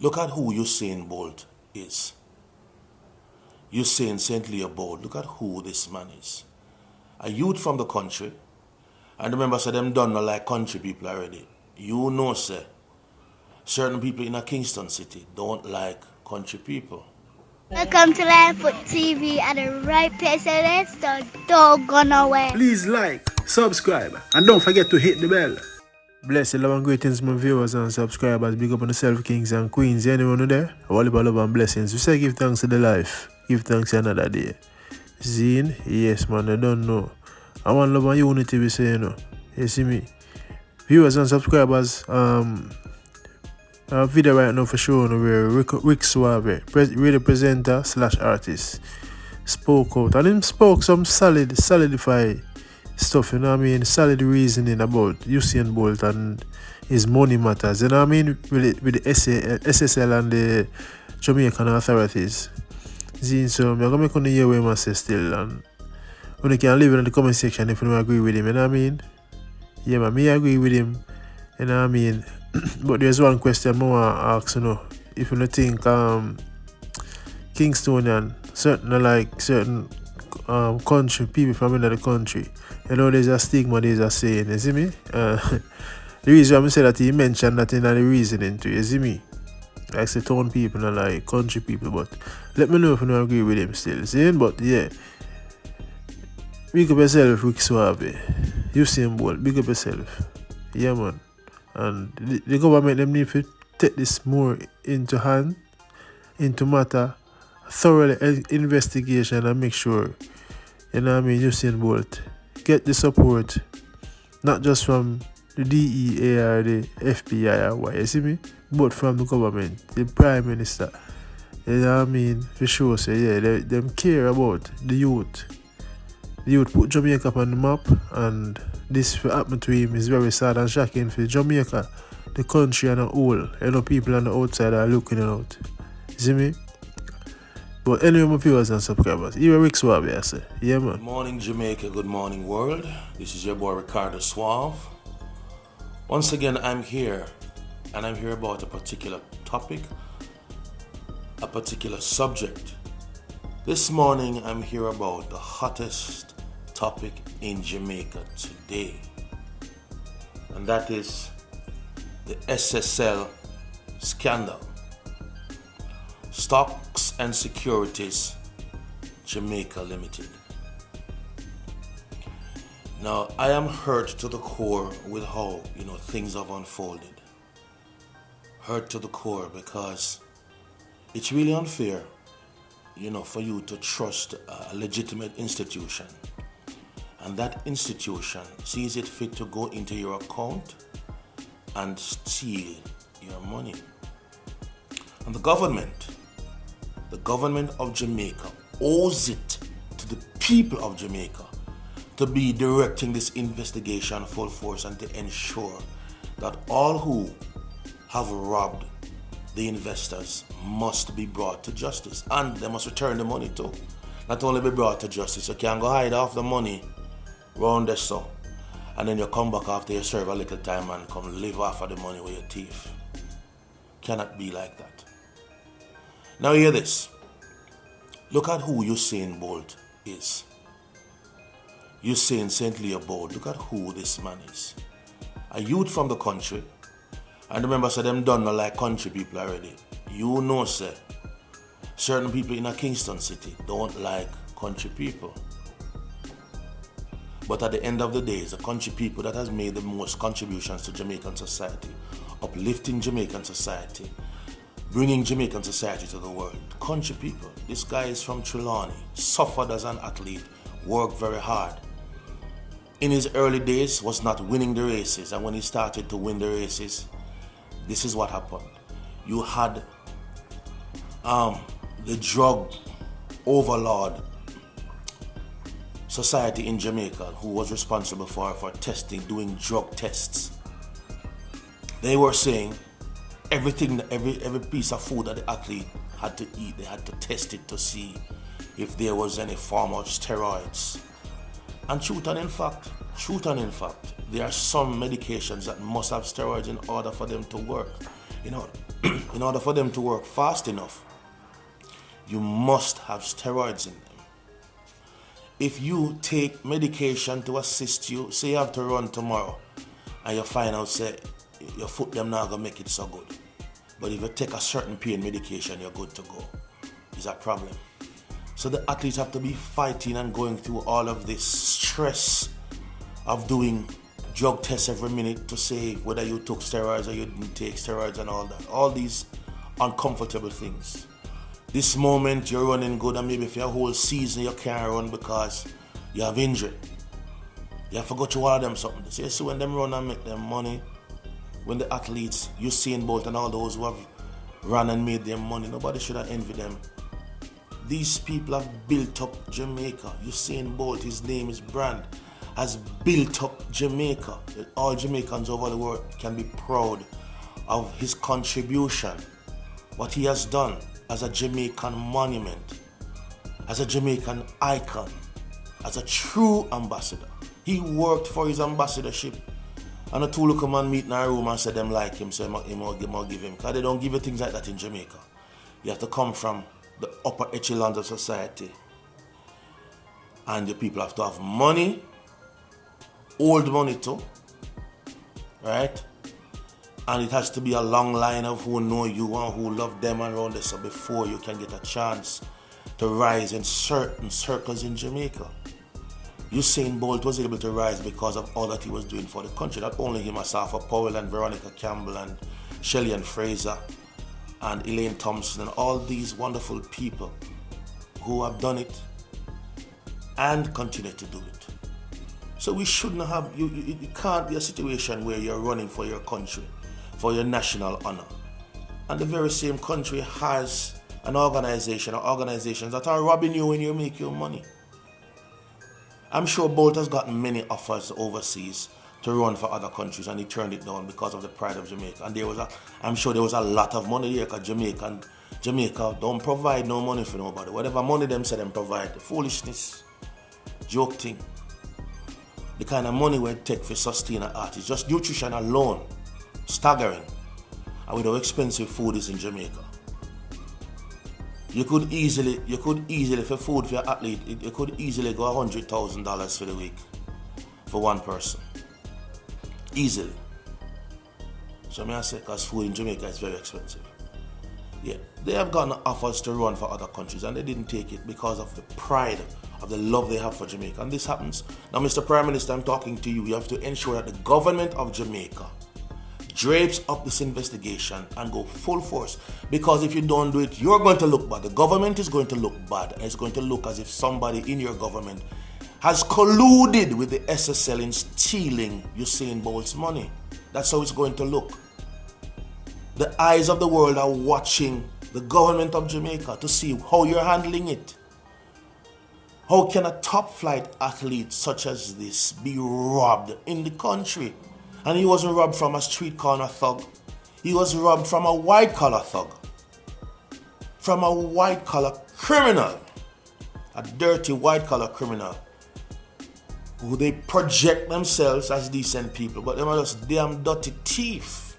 Look at who Usain Bolt is. Usain St. Leo Bolt. Look at who this man is. A youth from the country. And remember, so them done not like country people already. You know, sir, certain people in a Kingston city don't like country people. Welcome to Livefoot TV at the right place, and let's don't go nowhere. Please like, subscribe, and don't forget to hit the bell. Bless you, love and greetings, my viewers and subscribers. Big up on the self kings and queens. Anyone there? A whole love and blessings. We say give thanks to the life. Give thanks another day. Zine? Yes, man, I don't know. I want love and unity, we say, you know. You see me? Viewers and subscribers, our video right now for sure where Rick Suave, radio presenter / artist, spoke out. And him spoke some solidify stuff, you know what I mean? Solid reasoning about Usain Bolt and his money matters, you know what I mean? With the SSL and the Jamaican authorities. So I'm going to hear what I say still. And when you can leave it in the comment section if you don't agree with him, you know what I mean? Yeah, man, me agree with him, you know what I mean? But there's one question I want to ask, you know, if you don't think Kingstonian, certain country, people from another country, you know, there's a stigma, there's a saying, you see me? The reason I say that he mentioned that in the reasoning too, you see me? Like say town people and like country people, but let me know if you don't agree with him still, see? But yeah, big up yourself, Rick Suave. Usain Bolt, big up yourself. Yeah, man. And the government them need to take this more into hand, into matter, thorough investigation and make sure, you know what I mean, Usain Bolt get the support, not just from the DEA or the FBI or what, you see me, but from the government, the Prime Minister. You know what I mean? For sure, say, yeah, them care about the youth. The youth put Jamaica on the map, and this happened to him is very sad and shocking for Jamaica, the country and the whole. You know, people on the outside are looking out. See me? But anyway, my viewers and subscribers, you're Rick Suave, I say. Yeah, man. Good morning, Jamaica. Good morning, world. This is your boy, Ricardo Suave. Once again, I'm here, and I'm here about a particular topic, a particular subject. This morning, I'm here about the hottest topic in Jamaica today, and that is the SSL Scandal. Stocks and Securities Jamaica Limited. Now, I am hurt to the core with how, you know, things have unfolded. Hurt to the core because it's really unfair, you know, for you to trust a legitimate institution, and that institution sees it fit to go into your account and steal your money. And the government of Jamaica owes it to the people of Jamaica to be directing this investigation full force and to ensure that all who have robbed the investors must be brought to justice, and they must return the money too. Not only be brought to justice, you can't go hide off the money round the sun, and then you come back after you serve a little time and come live off of the money with your teeth. Cannot be like that. Now hear this. Look at who Usain Bolt is. Usain St. Leo Bolt. Look at who this man is. A youth from the country. And remember, so them done not like country people already. You know, sir, certain people in a Kingston city don't like country people. But at the end of the day, it's the country people that has made the most contributions to Jamaican society, uplifting Jamaican society, bringing Jamaican society to the world. Country people. This guy is from Trelawney, suffered as an athlete, worked very hard. In his early days, was not winning the races, and when he started to win the races, this is what happened. You had the drug overlord society in Jamaica who was responsible for testing, doing drug tests. They were saying everything, every piece of food that the athlete had to eat, they had to test it to see if there was any form of steroids. And truth and in fact, there are some medications that must have steroids in order for them to work. You know, in order for them to work fast enough, you must have steroids in them. If you take medication to assist you, say you have to run tomorrow, and you find out, say, your foot them not gonna make it so good. But if you take a certain pain medication, you're good to go. It's a problem. So the athletes have to be fighting and going through all of this stress of doing drug tests every minute to say whether you took steroids or you didn't take steroids and all that. All these uncomfortable things. This moment you're running good, and maybe for your whole season you can't run because you have injury. You have to go through all of them something. So you see when them run and make them money, when the athletes, Usain Bolt and all those who have run and made them money, nobody should have envied them. These people have built up Jamaica. Usain Bolt, his name, his brand, has built up Jamaica. All Jamaicans over the world can be proud of his contribution, what he has done as a Jamaican monument, as a Jamaican icon, as a true ambassador. He worked for his ambassadorship, and the two look man meet in a room and say them like him, so he must give him. Because they don't give you things like that in Jamaica. You have to come from the upper echelons of society, and the people have to have money, old money too, right? And it has to be a long line of who know you and who love them around this before you can get a chance to rise in certain circles in Jamaica. Usain Bolt was able to rise because of all that he was doing for the country. Not only him, Asafa Powell and Veronica Campbell and Shelley and Fraser and Elaine Thompson and all these wonderful people who have done it and continue to do it. So we shouldn't have, it can't be a situation where you're running for your country, for your national honor. And the very same country has an organization or organizations that are robbing you when you make your money. I'm sure Bolt has gotten many offers overseas to run for other countries, and he turned it down because of the pride of Jamaica. And I'm sure there was a lot of money there, because Jamaica don't provide no money for nobody. Whatever money them say them provide, the foolishness, joke thing. The kind of money we take for sustain an artist, just nutrition alone, staggering. And with how expensive food is in Jamaica. You could easily, for food for your athlete, you could easily go $100,000 for the week for one person. Easily. So I say, because food in Jamaica is very expensive. Yeah, they have gotten offers to run for other countries, and they didn't take it because of the pride, of the love they have for Jamaica. And this happens. Now, Mr. Prime Minister, I'm talking to you. You have to ensure that the government of Jamaica drapes up this investigation and go full force, because if you don't do it, you're going to look bad. The government is going to look bad, and it's going to look as if somebody in your government has colluded with the SSL in stealing Usain Bolt's money. That's how it's going to look. The eyes of the world are watching the government of Jamaica to see how you're handling it. How can a top flight athlete such as this be robbed in the country? And he wasn't robbed from a street corner thug. He was robbed from a white collar thug. From a white collar criminal. A dirty white collar criminal. Who they project themselves as decent people, but they are just damn dirty thief.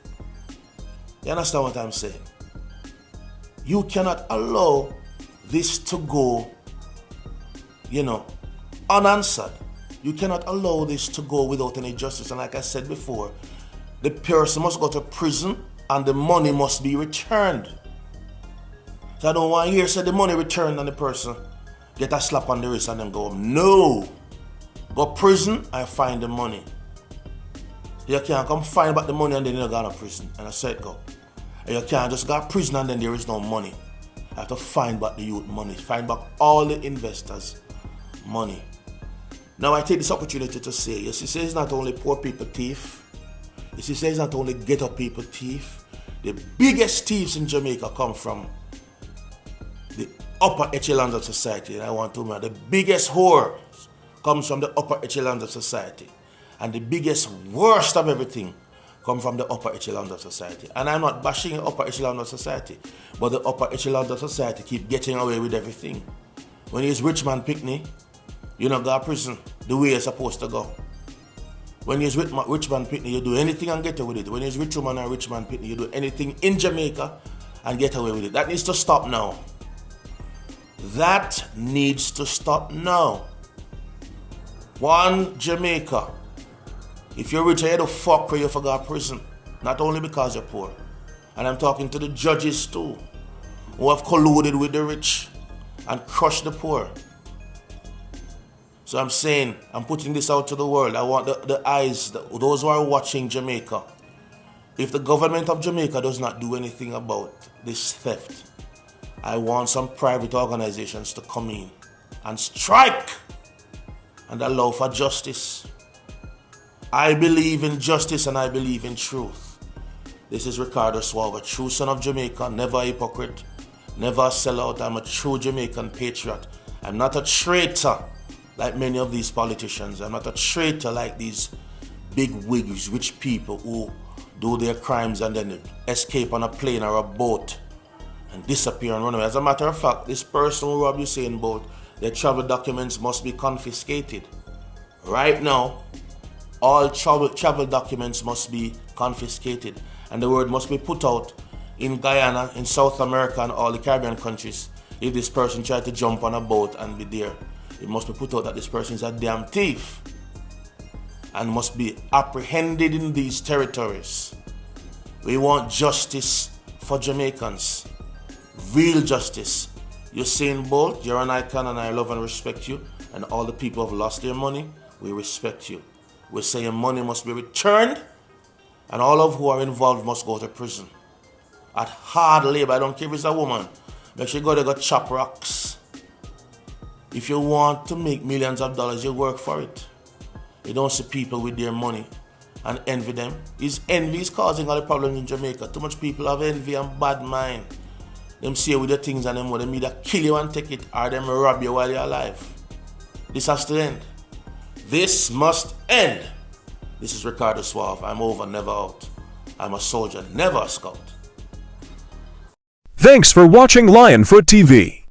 You understand what I'm saying? You cannot allow this to go, unanswered. You cannot allow this to go without any justice. And like I said before, the person must go to prison and the money must be returned. So I don't want to hear say the money returned and the person get a slap on the wrist and then go home. No. Go prison and find the money. You can't come find back the money and then you go to prison. And I said go. And you can't just go to prison and then there is no money. I have to find back the youth money. Find back all the investors' money. Now I take this opportunity to say, you see, it's not only poor people thief. You see, it's not only ghetto people thief. The biggest thieves in Jamaica come from the upper echelons of society. And I want to remember, the biggest whore comes from the upper echelons of society. And the biggest worst of everything come from the upper echelons of society. And I'm not bashing the upper echelons of society, but the upper echelons of society keep getting away with everything. When he's rich man picnic, you not go to prison the way you're supposed to go. When you're with rich man pitney, you do anything and get away with it. When you're rich woman and rich man pitney, you do anything in Jamaica and get away with it. That needs to stop now. That needs to stop now. One Jamaica. If you're rich, you the fuck where you forgot prison. Not only because you're poor. And I'm talking to the judges too, who have colluded with the rich and crushed the poor. So I'm saying, I'm putting this out to the world. I want the eyes, those who are watching Jamaica. If the government of Jamaica does not do anything about this theft, I want some private organizations to come in and strike and allow for justice. I believe in justice and I believe in truth. This is Ricardo Suave, a true son of Jamaica, never a hypocrite, never a sellout. I'm a true Jamaican patriot. I'm not a traitor like many of these politicians. I'm not a traitor like these big wigs, rich people who do their crimes and then escape on a plane or a boat and disappear and run away. As a matter of fact, this person who robbed Usain Bolt, their travel documents must be confiscated. Right now, all travel documents must be confiscated, and the word must be put out in Guyana, in South America, and all the Caribbean countries. If this person tried to jump on a boat and be there, it must be put out that this person is a damn thief and must be apprehended in these territories. We want justice for Jamaicans, real justice. Usain Bolt, you're an icon and I love and respect you, and all the people who have lost their money, we respect you. We're saying money must be returned, and all of who are involved must go to prison. At hard labor, I don't care if it's a woman, make sure you go chop rocks. If you want to make millions of dollars, you work for it. You don't see people with their money and envy them. Envy is causing all the problems in Jamaica. Too much people have envy and bad mind. Them see you with the things and them either kill you and take it or them rob you while you're alive. This has to end. This must end. This is Ricardo Suave. I'm over, never out. I'm a soldier, never a scout. Thanks for watching Lionfoot TV.